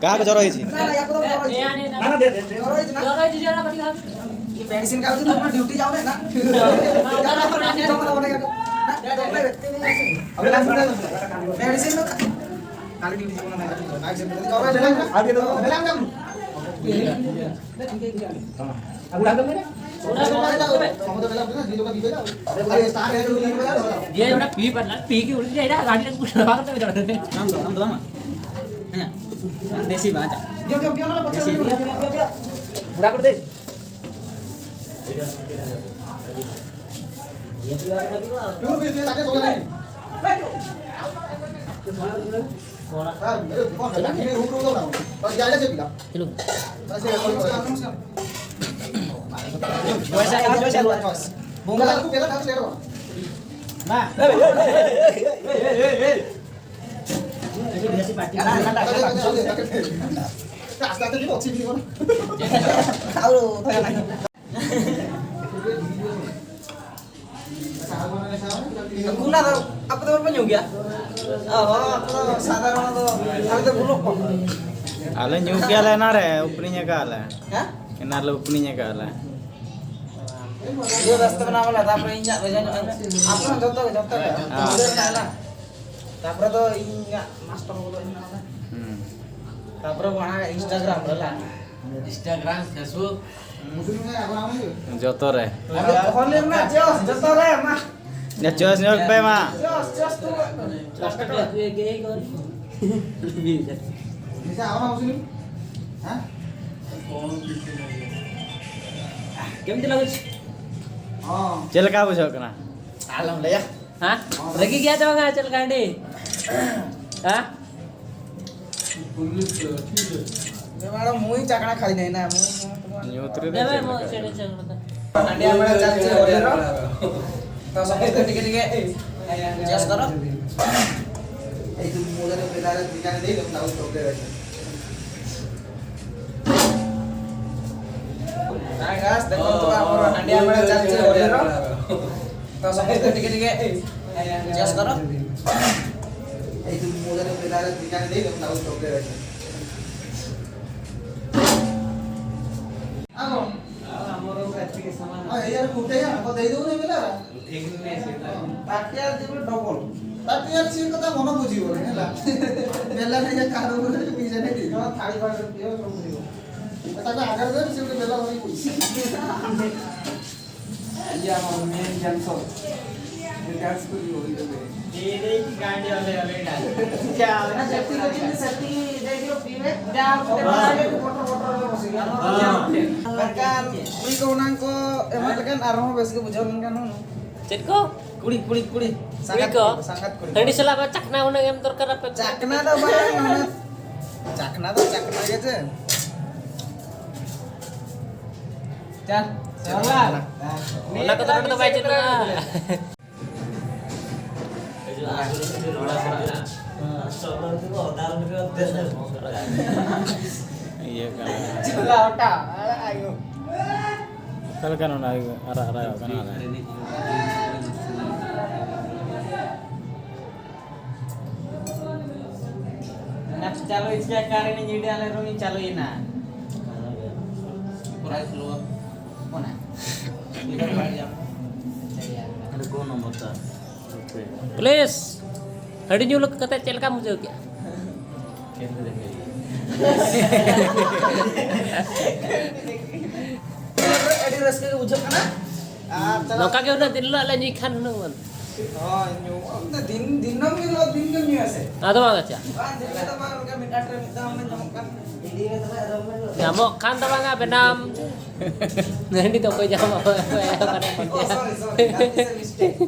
କାହାକୁ ଜର ହେଇଛି? मेडिसिन का ड्यूटी जाओ ना मेडिसिन काली ड्यूटी जाओ ना ये उड़ा पी पर पी की उल्टी जाइरा गाड़ी में कुछ लगा करते चढ़ते थे નામ દો માં દેશી ભાષા उड़ा कर दे guna tuh apa tuh penyung ya? Oh, apa tuh sadarnya tuh apa tuh buluk kok? આલે ન્યુ ક્યાલે ના રે ઉપરીnya કાલે Hah? એનાલે ઉપરીnya કાલે Dia rasta nama lah, tapi inyak bajanya apa yang contoh ya? Udah lah. Tapi tuh inyak master itu inyak lah. Tapi mana Instagram lah. Instagram Facebook જતો રે Holir na Jos, joto re mah. ને ચોસ ને pay માં Jos tuh. plastik ya gay kan Bisa apa maksudnya? Hah? કેમ લાગે છે Oh. ચલ કા પૂછો કના Alam lah ya. હા લગી ગયા તો nga ચલ ગાડી હા Memang mui cakna kali nih na mui. New ઉતરી દે દે મો છેડે છેડે Nanti ambil caci order. Tahu sampai dikit-dikit. Jos karo. Itu mulai dari beda tiga deh belum tahu order. Nah guys, dekor tuh kamera. Nanti ambil caci order. Tahu sampai dikit-dikit. Jos karo. Itu mulai dari beda tiga deh belum tahu order. Ano? यार कुठे या को देई दउने मिला ताकियार जीव double ताकियार सी कथा मन बुझिबो हैला बेला नै कारो बोले पीछे नै दिनो थाली बार पियो सब बुझिबो ताका आगर दे सी बेला होई पुछि या मन मेन जानसो डांस करी होई दे दे की गांडी वाले वाले डाल क्या ना सेफ्टी दे दियो पीवे जा मोटर बसी kan kuwi keunang ko emang kan aroma bes ke bujon kan no cek ko kulit sangat kulit tadi salah cak na una em terkar apa cakna tuh barang mana cakna gitu Chan salah una ko taran to baca na iya kan Jula otak ayo kal kan na ara kan ala Nak calo isya kari ni jadi ale rumi calo ina Purai keluar Mana? Kita balik ada ko nomor ta please hari nyuluk kata cel kamu juga Edi reski ke bujuk kana? nongka ke udah dinlo ala nyikan nu man Oh, nyu. Na din nam ke lo din ke nyu ase. ado bang aja Din ka tamang ka minta tre minta man jamkan. Ini ka tamang adam man. nyamuk kan ta bang benam nanti to ko jam apa Oh, sorry. That is a mistake.